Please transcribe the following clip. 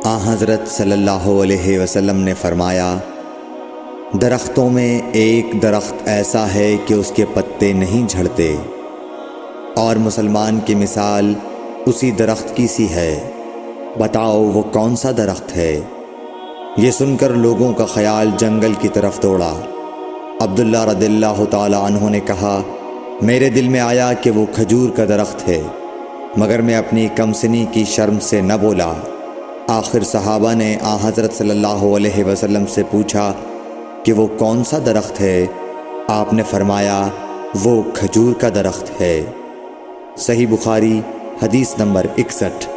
حضرت صلی اللہ علیہ وسلم نے فرمایا، درختوں میں ایک درخت ایسا ہے کہ اس کے پتے نہیں جھڑتے، اور مسلمان کی مثال اسی درخت کی سی ہے، بتاؤ وہ کون سا درخت ہے؟ یہ سن کر لوگوں کا خیال جنگل کی طرف دوڑا۔ عبداللہ رضی اللہ تعالی عنہ نے کہا، میرے دل میں آیا کہ وہ کھجور کا درخت ہے، مگر میں اپنی کم سنی کی شرم سے نہ بولا۔ آخر صحابہ نے حضرت صلی اللہ علیہ وسلم سے پوچھا کہ وہ کون سا درخت ہے؟ آپ نے فرمایا، وہ کھجور کا درخت ہے۔ صحیح بخاری حدیث نمبر 61۔